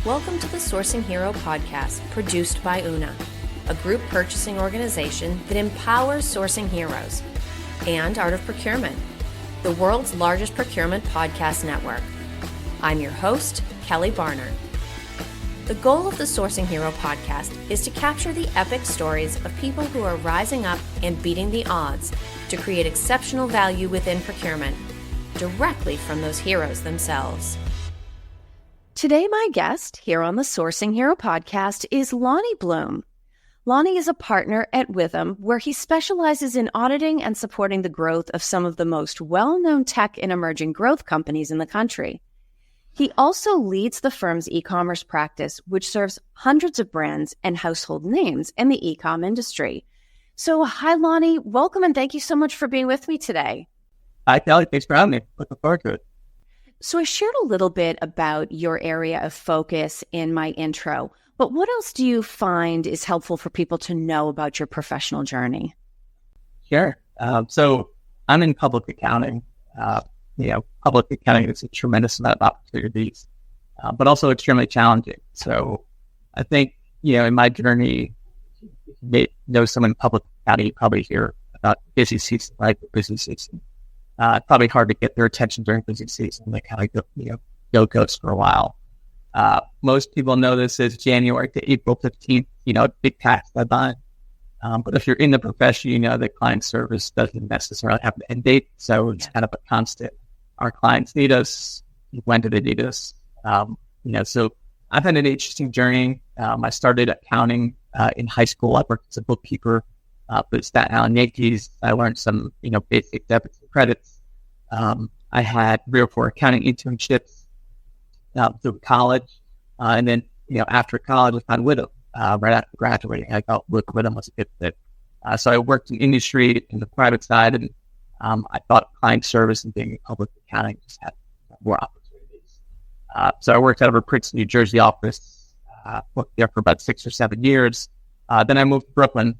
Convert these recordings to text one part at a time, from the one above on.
Welcome to the Sourcing Hero podcast, produced by Una, a group purchasing organization that empowers sourcing heroes, and Art of Procurement, the world's largest procurement podcast network. I'm your host, Kelly Barnard. The goal of the Sourcing Hero podcast is to capture the epic stories of people who are rising up and beating the odds to create exceptional value within procurement, directly from those heroes themselves. Today, my guest here on the Sourcing Hero podcast is Lonnie Bloom. Lonnie is a partner at Withum, where he specializes in auditing and supporting the growth of some of the most well-known tech and emerging growth companies in the country. He also leads the firm's e-commerce practice, which serves hundreds of brands and household names in the e-comm industry. So, hi, Lonnie. Welcome, and thank you so much for being with me today. Hi, Kelly. Thanks for having me. Looking forward to it. So I shared a little bit about your area of focus in my intro, but what else do you find is helpful for people to know about your professional journey? Sure. So I'm in public accounting. Public accounting is a tremendous amount of opportunities, but also extremely challenging. So I think, in my journey, if you may know someone in public accounting, you probably hear about busy season, right? Busy season. It's probably hard to get their attention during busy season. They kind of go ghost for a while. Most people know this as January to April 15th, big tax deadline. But if you're in the profession, that client service doesn't necessarily have an end date. So it's kind of a constant. Our clients need us. When do they need us? So I've had an interesting journey. I started accounting in high school. I worked as a bookkeeper. But Staten Island Yankees, I learned some, basic debits and credits. I had 3 or 4 accounting internships through college. And then, after college, I found Withum right after graduating. I thought Withum was a good fit. So I worked in industry in the private side, and I thought client service and being in public accounting just had more opportunities. So I worked out of a Princeton, New Jersey office, worked there for about 6 or 7 years. Then I moved to Brooklyn.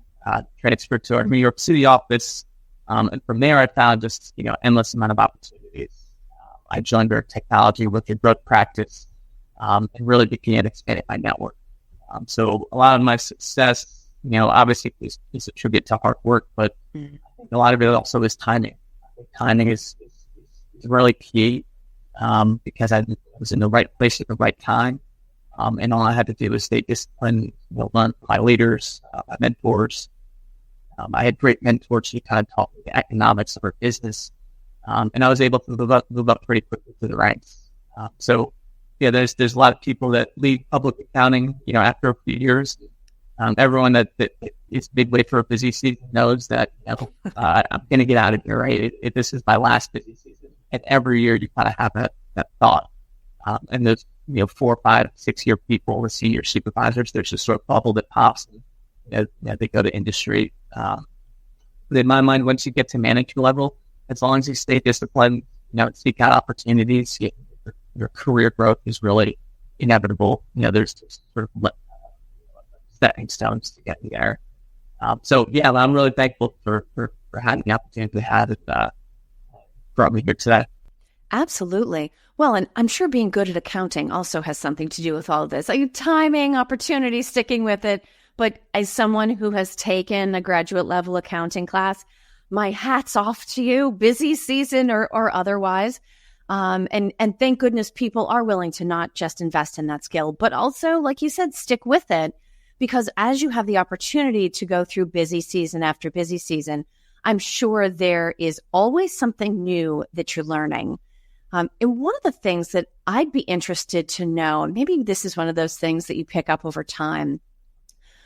Transferred to our New York City office. And from there, I found just, endless amount of opportunities. I joined our technology with a growth practice and really began expanding my network. So a lot of my success, obviously is attributed to hard work, but I think a lot of it also is timing. I think timing is really key because I was in the right place at the right time. And all I had to do was stay disciplined, learn from my leaders, my mentors. I had great mentors who kind of taught me the economics of our business. And I was able to move up pretty quickly to the ranks. There's a lot of people that leave public accounting, after a few years. Everyone that is midway for a busy season knows that, I'm going to get out of here, right? This is my last busy season. And every year you kind of have that thought. And those 4, 5, 6 year people, the senior supervisors, there's this sort of bubble that pops and they go to industry. But in my mind, once you get to manager level, as long as you stay disciplined, seek out opportunities, your career growth is really inevitable. There's just sort of stepping stones to get you there. I'm really thankful for having the opportunity to have it brought me here today. Absolutely. Well, and I'm sure being good at accounting also has something to do with all of this. Timing, opportunity, sticking with it. But as someone who has taken a graduate level accounting class, my hat's off to you, busy season or otherwise. And thank goodness people are willing to not just invest in that skill, but also, like you said, stick with it. Because as you have the opportunity to go through busy season after busy season, I'm sure there is always something new that you're learning. And one of the things that I'd be interested to know, and maybe this is one of those things that you pick up over time,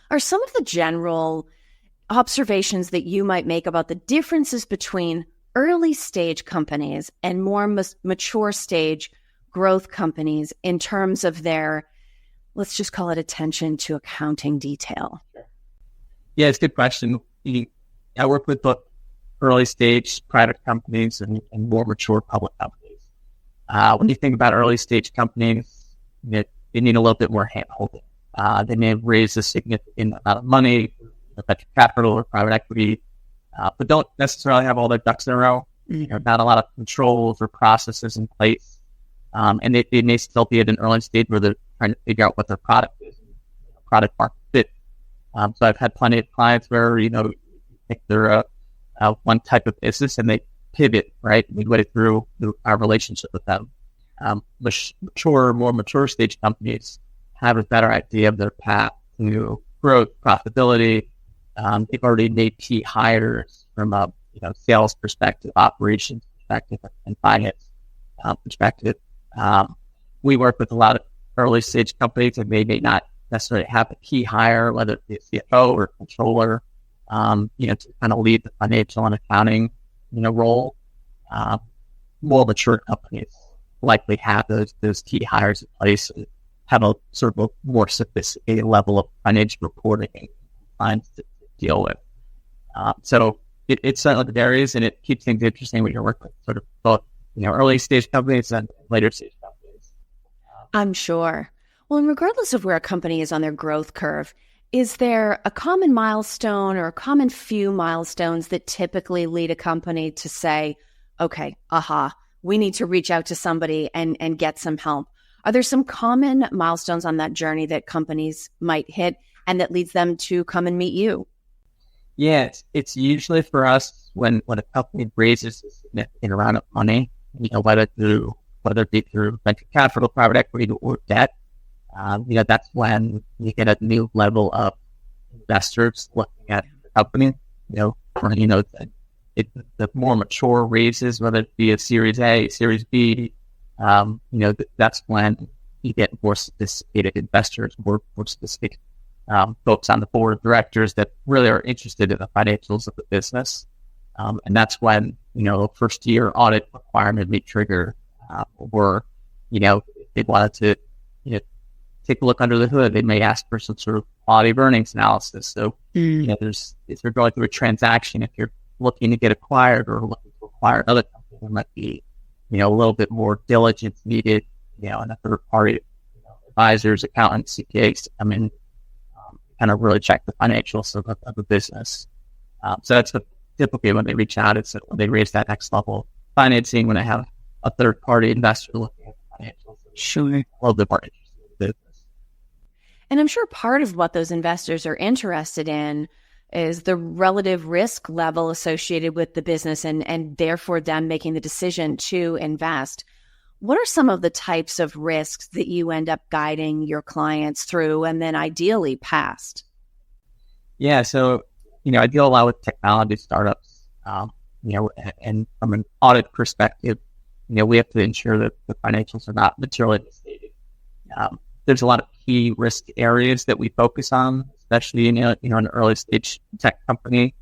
are some of the general observations that you might make about the differences between early stage companies and more mature stage growth companies in terms of their, let's just call it, attention to accounting detail? Yeah, it's a good question. I work with both early stage private companies and more mature public companies. When you think about early stage companies, they need a little bit more hand-holding. They may have raised a significant amount of money, venture capital or private equity, but don't necessarily have all their ducks in a row. Not a lot of controls or processes in place. And they may still be at an early stage where they're trying to figure out what their product is, and, product market fit. So I've had plenty of clients where, you think they're one type of business and they pivot, right? Midway through our relationship with them. More mature stage companies have a better idea of their path to growth, profitability. They've already made key hires from a sales perspective, operations perspective, and finance perspective. We work with a lot of early stage companies and they may not necessarily have a key hire, whether it be a CFO or controller, to kind of lead the financial and accounting, role. More mature companies likely have those key hires in place and have a sort of a more sophisticated level of financial reporting and compliance to deal with. So it certainly varies, and it keeps things interesting when you're working with sort of both, early stage companies and later stage companies. I'm sure. Well, and regardless of where a company is on their growth curve, is there a common milestone or a common few milestones that typically lead a company to say, okay, we need to reach out to somebody and get some help? Are there some common milestones on that journey that companies might hit and that leads them to come and meet you? Yeah, it's usually for us when a company raises a significant amount of money, whether it be through venture capital, private equity, or debt. That's when you get a new level of investors looking at the company. The more mature raises, whether it be a Series A, Series B, that's when you get more sophisticated investors, more sophisticated folks on the board of directors that really are interested in the financials of the business. And that's when, a first year audit requirement may trigger, or, if they wanted to, take a look under the hood, they may ask for some sort of quality of earnings analysis. So, if you're going through a transaction, if you're looking to get acquired or looking to acquire another company, there might be, a little bit more diligence needed, and a third party, advisors, accountants, CPAs to come in, kind of really check the financials of the business. So that's typically when they reach out. It's when they raise that next level of financing, when they have a third party investor looking at the financials. Sure. A little bit more interested in the business. And I'm sure part of what those investors are interested in is the relative risk level associated with the business and therefore them making the decision to invest. What are some of the types of risks that you end up guiding your clients through and then ideally past? Yeah, so, I deal a lot with technology startups, and from an audit perspective, we have to ensure that the financials are not materially misstated. There's a lot of key risk areas that we focus on, especially in an early stage tech company.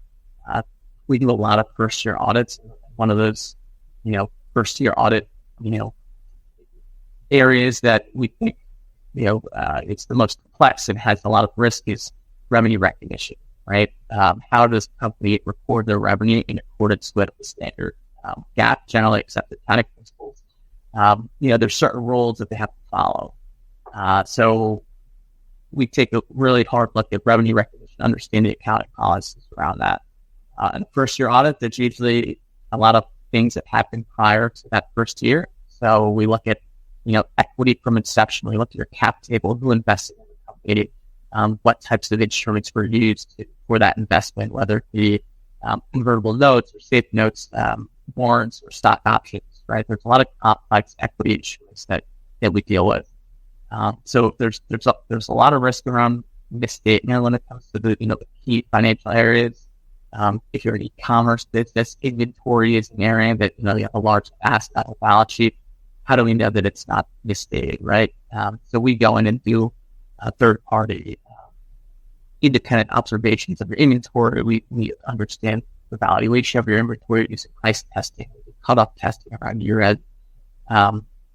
We do a lot of first year audits. One of those, first year audit, areas that we think, it's the most complex and has a lot of risk is revenue recognition, right? How does the company record their revenue in accordance with the standard GAAP, generally accepted accounting principles? There's certain rules that they have to follow. So we take a really hard look at revenue recognition, understand the accounting policies around that. In the first year audit, there's usually a lot of things that happen prior to that first year. So we look at, equity from inception. We look at your cap table, who invested in the company, what types of instruments were used for that investment, whether it be convertible notes or safe notes, warrants or stock options, right? There's a lot of complex equity instruments that we deal with. So there's a lot of risk around misstatement when it comes to the key financial areas. If you're an e-commerce business, inventory is an area that you have a large asset on the balance sheet. How do we know that it's not misstated, right? So we go in and do third party independent observations of your inventory. We understand the valuation of your inventory using price testing, cutoff testing around year end.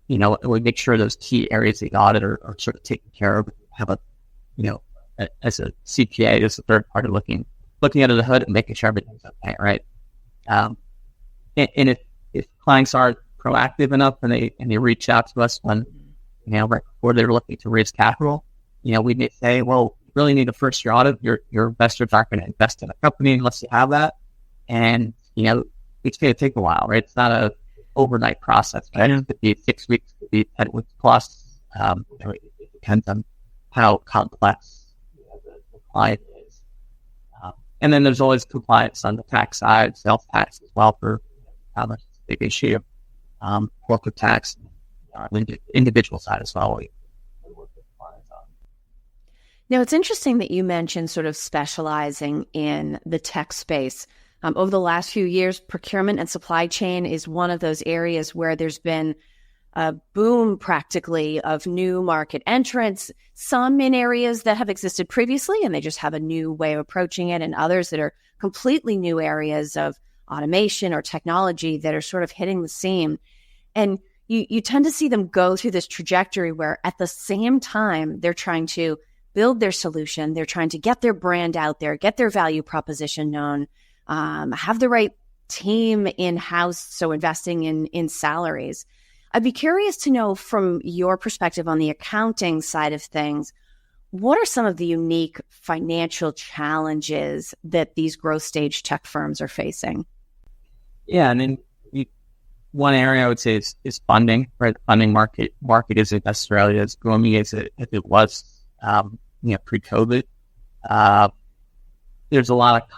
We make sure those key areas of the audit are sort of taken care of. Have as a CPA, as a third party looking under the hood and making sure everything's okay, right? And if clients aren't proactive enough and they reach out to us when, right before they're looking to raise capital, we may say, well, you really need a first year audit. Your investors aren't going to invest in a company unless you have that. And, it's going to take a while, right? It's not a overnight process, right? It could be 6 weeks, it could be 10 weeks plus. It depends on how complex the client is. And then there's always compliance on the tax side, sales tax as well for commerce, it's a big issue. Corporate tax, individual side as well. We work with clients on. Now, it's interesting that you mentioned sort of specializing in the tech space. Over the last few years, procurement and supply chain is one of those areas where there's been a boom practically of new market entrants, some in areas that have existed previously and they just have a new way of approaching it, and others that are completely new areas of automation or technology that are sort of hitting the scene. And you tend to see them go through this trajectory where at the same time they're trying to build their solution, they're trying to get their brand out there, get their value proposition known, have the right team in-house, so investing in salaries. I'd be curious to know from your perspective on the accounting side of things, what are some of the unique financial challenges that these growth stage tech firms are facing? Yeah, and then one area I would say is funding, right? The funding market isn't necessarily as booming as it was, pre-COVID. There's a lot of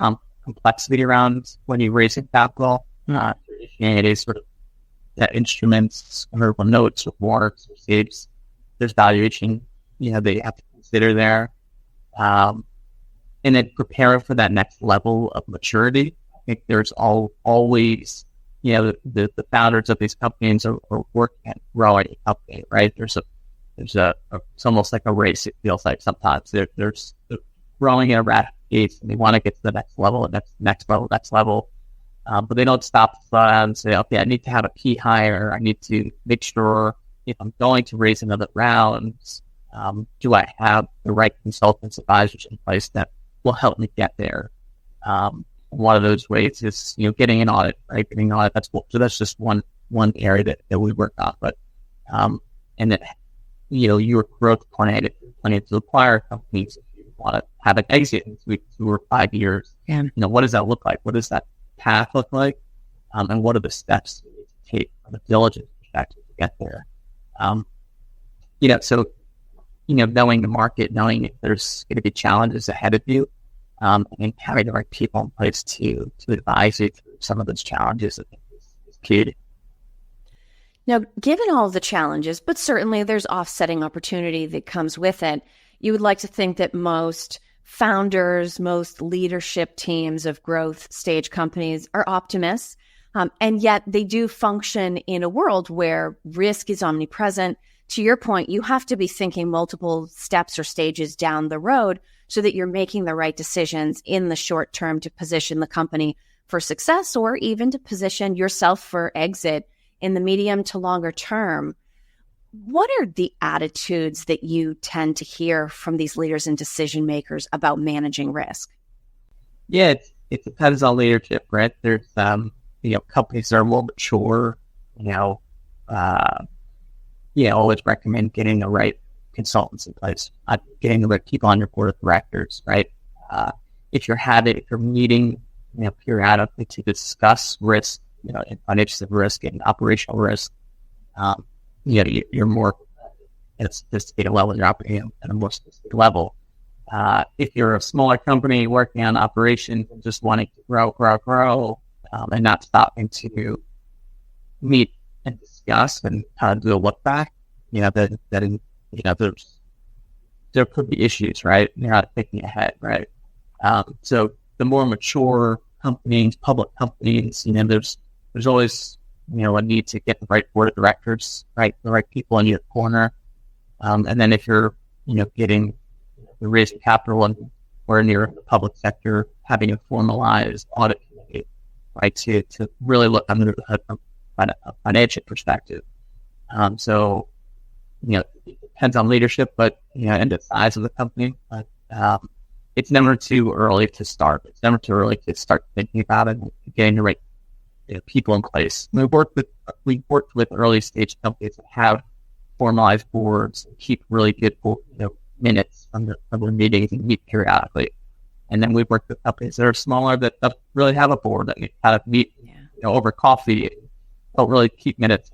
complexity around when you're raising capital. Traditionally, it is sort of that instruments, convertible notes, or warrants, or SAFEs. There's valuation, they have to consider there. And then preparing for that next level of maturity. I think there's always, the founders of these companies are working at growing a company, right? There's it's almost like a race. It feels like sometimes they're growing at a rapid pace and they want to get to the next level, and next level. But they don't stop to slow down and say, okay, I need to have a key hire. I need to make sure if I'm going to raise another round, do I have the right consultants, advisors in place that will help me get there? One of those ways is, getting an audit, right? Getting an audit. That's just one area that we work on. But, and then, your growth plan, if you're planning to acquire companies, if you want to have an exit in 2 or 5 years, what does that look like? What does that path look like? And what are the steps you need to take from a diligence perspective to get there? So, knowing the market, knowing if there's going to be challenges ahead of you, and having the right people in place to advise you through some of those challenges, I think is key. Now, given all of the challenges, but certainly there's offsetting opportunity that comes with it, you would like to think that most founders, most leadership teams of growth stage companies are optimists, and yet they do function in a world where risk is omnipresent. To your point, you have to be thinking multiple steps or stages down the road so that you're making the right decisions in the short term to position the company for success, or even to position yourself for exit in the medium to longer term. What are the attitudes that you tend to hear from these leaders and decision makers about managing risk? Yeah, it depends on leadership, right? There's companies that are more mature, always recommend getting the right consultants in place, getting the right people on your board of directors, right? If you're meeting, periodically to discuss risk, and financial risk and operational risk, you're more at a sophisticated level. You're operating at a more sophisticated level. If you're a smaller company working on operations and just wanting to grow, and not stopping to meet and discuss and kind of do a look back, there could be issues, right? You're not thinking ahead, right? So the more mature companies, public companies, there's always, a need to get the right board of directors, right? The right people in your corner. And then if you're, getting the raising capital and or near the public sector, having a formalized audit committee, right? To really look under the hood from a financial perspective. So, it depends on leadership, but, and the size of the company, but, it's never too early to start. It's never too early to start thinking about it and getting the right people in place. We've worked with early stage companies that have formalized boards, and keep really good minutes from their meetings and meet periodically. And then we've worked with companies that are smaller that don't really have a board, that kind of meet over coffee, and don't really keep minutes.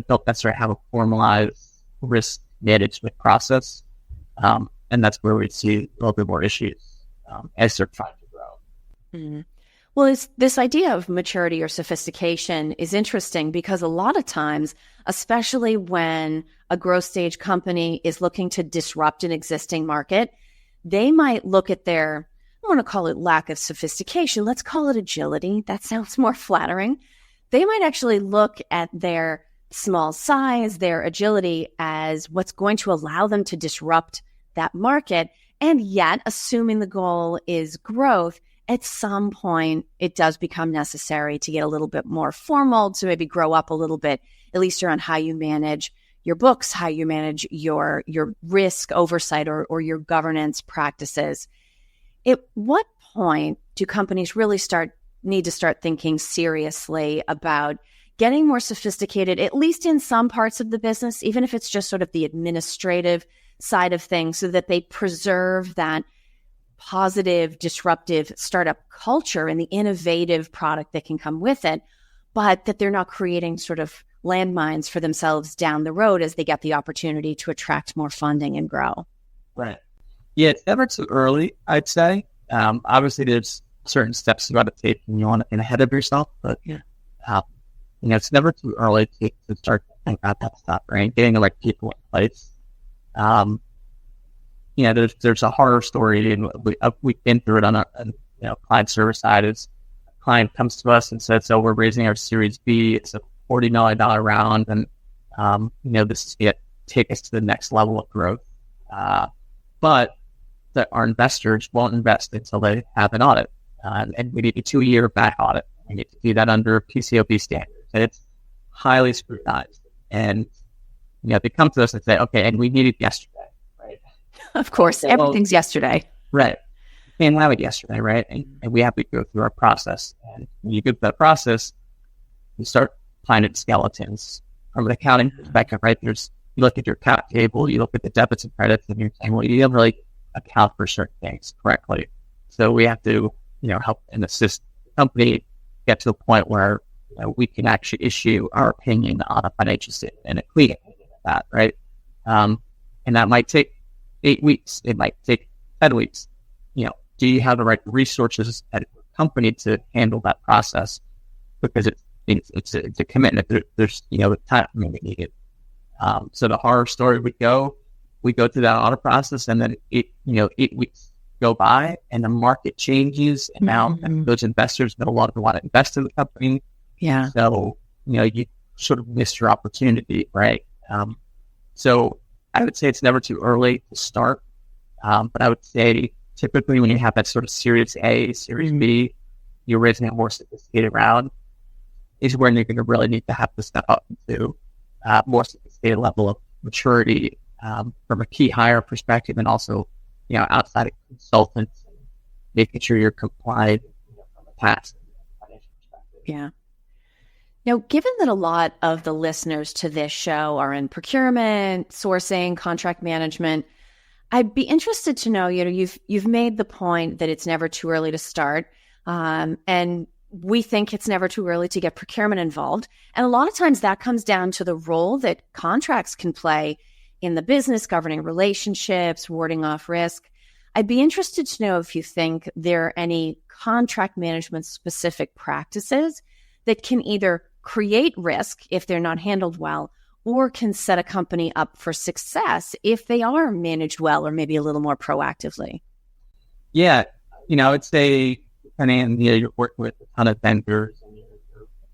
Don't necessarily have a formalized risk management process. And that's where we see a little bit more issues as they're trying to grow. Mm-hmm. Well, this idea of maturity or sophistication is interesting because a lot of times, especially when a growth stage company is looking to disrupt an existing market, they might look at their, I don't want to call it lack of sophistication, let's call it agility. That sounds more flattering. They might actually look at their small size, their agility as what's going to allow them to disrupt that market. And yet, assuming the goal is growth, at some point, it does become necessary to get a little bit more formal, to maybe grow up a little bit, at least around how you manage your books, how you manage your risk oversight or your governance practices. At what point do companies really need to start thinking seriously about getting more sophisticated, at least in some parts of the business, even if it's just sort of the administrative side of things, so that they preserve that positive, disruptive startup culture and the innovative product that can come with it, but that they're not creating sort of landmines for themselves down the road as they get the opportunity to attract more funding and grow? Right. Yeah, it's never too early, I'd say. Obviously, there's certain steps you got to take and you want to get ahead of yourself, but it's never too early to start thinking about that stuff, right? Getting the right people in place. There's a horror story, and we've been through it on a client service side. Is a client comes to us and says, "So we're raising our Series B. It's a $40 million round, and this is going to take us to the next level of growth. But that our investors won't invest until they have an audit, and we need a 2-year back audit. We need to do that under PCAOB standards, and it's highly scrutinized. And they come to us and say, "Okay, and we need it yesterday." Of course, everything's yesterday. Right. We can't have it yesterday, right? And we have to go through our process. And when you go through that process, you start finding skeletons from an accounting perspective, right? You look at your cap table, you look at the debits and credits, and you're saying, well, you don't really account for certain things correctly. So we have to, help and assist the company get to the point where we can actually issue our opinion on a financial statement and a clean opinion of that, right? And that might take 8 weeks. It might take 10 weeks. Do you have the right resources at your company to handle that process? Because it's a commitment. There's the time we need it. So the horror story we go through that audit process, and then 8 weeks go by, and the market changes, and now those investors no longer want to invest in the company. Yeah. So you sort of missed your opportunity, right? So I would say it's never too early to start, but I would say typically when you have that sort of Series A, Series B, you're raising a more sophisticated round, is when you're going to really need to have to step up to more sophisticated level of maturity from a key hire perspective, and also outside of consultants, and making sure you're compliant from a tax and financial perspective. Yeah. Now, given that a lot of the listeners to this show are in procurement, sourcing, contract management, I'd be interested to know, you've made the point that it's never too early to start. And we think it's never too early to get procurement involved. And a lot of times that comes down to the role that contracts can play in the business, governing relationships, warding off risk. I'd be interested to know if you think there are any contract management specific practices that can either create risk if they're not handled well, or can set a company up for success if they are managed well or maybe a little more proactively. Yeah, I would say, you're working with a ton of vendors, and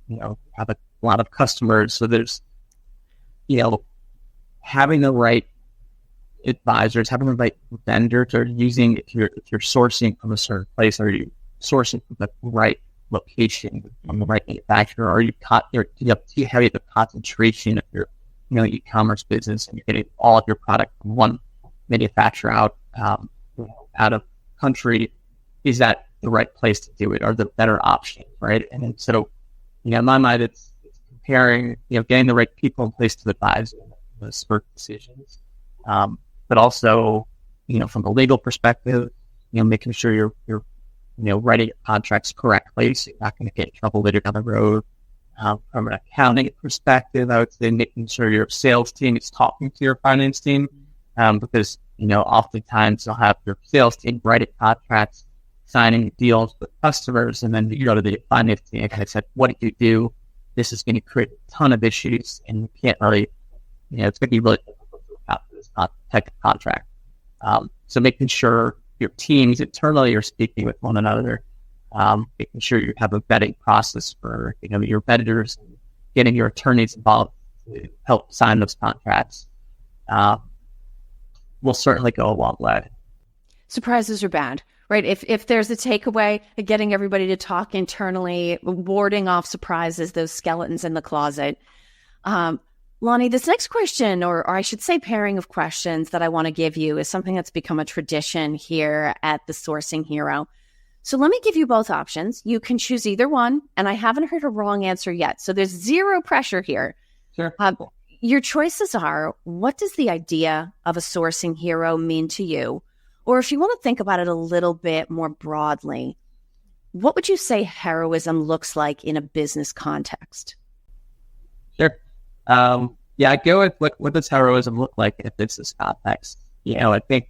you have a lot of customers. So there's, having the right advisors, having the right vendors, or using, if you're sourcing from a certain place, are you sourcing from the right location, from the right manufacturer? Are you too heavy of a concentration of your e-commerce business, and you're getting all of your product from one manufacturer out of country? Is that the right place to do it? Are there better options, right? And then, so, in my mind, it's comparing, getting the right people in place to advise those smart decisions. But also, from a legal perspective, making sure you're writing your contracts correctly, so you're not going to get in trouble later down the road. From an accounting perspective, I would say making sure your sales team is talking to your finance team, because, oftentimes you'll have your sales team writing contracts, signing deals with customers, and then you go to the finance team and they said, what did you do? This is going to create a ton of issues, and you can't really, it's going to be really difficult to account for this type of contract. So making sure your teams internally are speaking with one another, making sure you have a vetting process for, your vendors, and getting your attorneys involved to help sign those contracts, will certainly go a long way. Surprises are bad, right? If there's a takeaway, getting everybody to talk internally, warding off surprises, those skeletons in the closet. Lonnie, this next question, or I should say pairing of questions that I want to give you, is something that's become a tradition here at the Sourcing Hero. So let me give you both options. You can choose either one, and I haven't heard a wrong answer yet. So there's zero pressure here. Sure. Your choices are, what does the idea of a sourcing hero mean to you? Or if you want to think about it a little bit more broadly, what would you say heroism looks like in a business context? Sure. I go with what does heroism look like in a business context? I think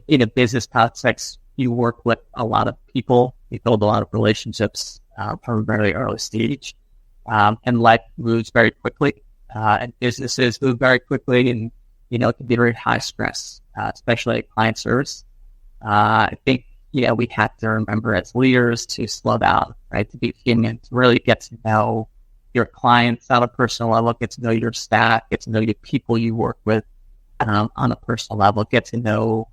in a business context, you work with a lot of people, you build a lot of relationships from a very early stage, and life moves very quickly, and businesses move very quickly, and it can be very high stress, especially at client service. I think we have to remember as leaders to slow down, right? To be human, to really get to know your clients on a personal level, get to know your staff, get to know the people you work with on a personal level, get to know,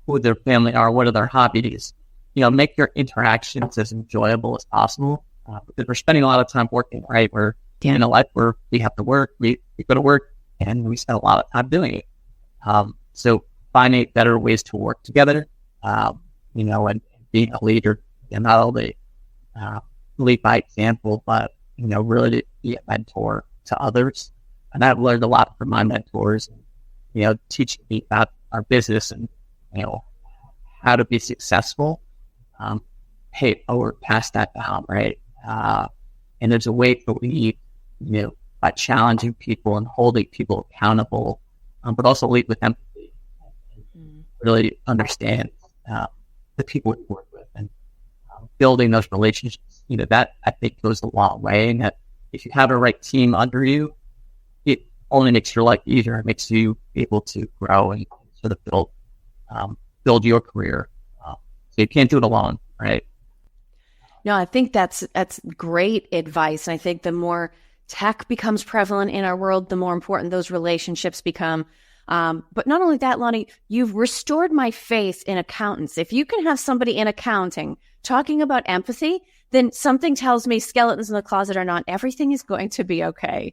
who their family are, what are their hobbies, make your interactions as enjoyable as possible, because we're spending a lot of time working, right? We're in a life where we have to work, we go to work, and we spend a lot of time doing it. So finding better ways to work together, and being a leader, and not only lead by example, but really to be a mentor to others. And I've learned a lot from my mentors, teaching me about our business and how to be successful. Hey, we're past that now, right? And there's a way to lead, by challenging people and holding people accountable, but also lead with empathy, really understand the people we work with, and building those relationships. That I think goes a long way. And that if you have the right team under you, it only makes your life easier. It makes you able to grow and sort of build your career. So you can't do it alone, right? No, I think that's great advice. I think the more tech becomes prevalent in our world, the more important those relationships become. But not only that, Lonnie, you've restored my faith in accountants. If you can have somebody in accounting talking about empathy, then something tells me skeletons in the closet or not, everything is going to be okay.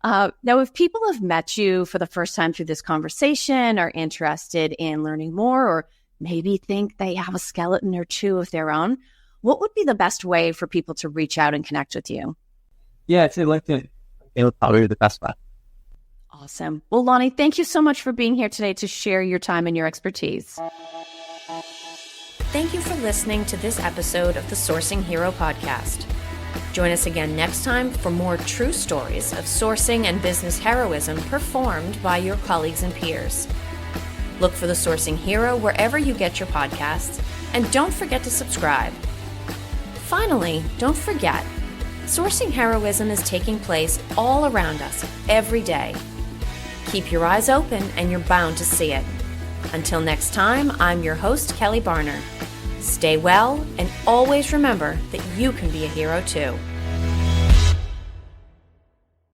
Now, if people have met you for the first time through this conversation, are interested in learning more, or maybe think they have a skeleton or two of their own, what would be the best way for people to reach out and connect with you? Yeah, I'd say LinkedIn. It would probably be the best way. Awesome. Well, Lonnie, thank you so much for being here today to share your time and your expertise. Thank you for listening to this episode of the Sourcing Hero podcast. Join us again next time for more true stories of sourcing and business heroism performed by your colleagues and peers. Look for the Sourcing Hero wherever you get your podcasts, and don't forget to subscribe. Finally, don't forget, sourcing heroism is taking place all around us every day. Keep your eyes open and you're bound to see it. Until next time, I'm your host, Kelly Barner. Stay well, and always remember that you can be a hero too.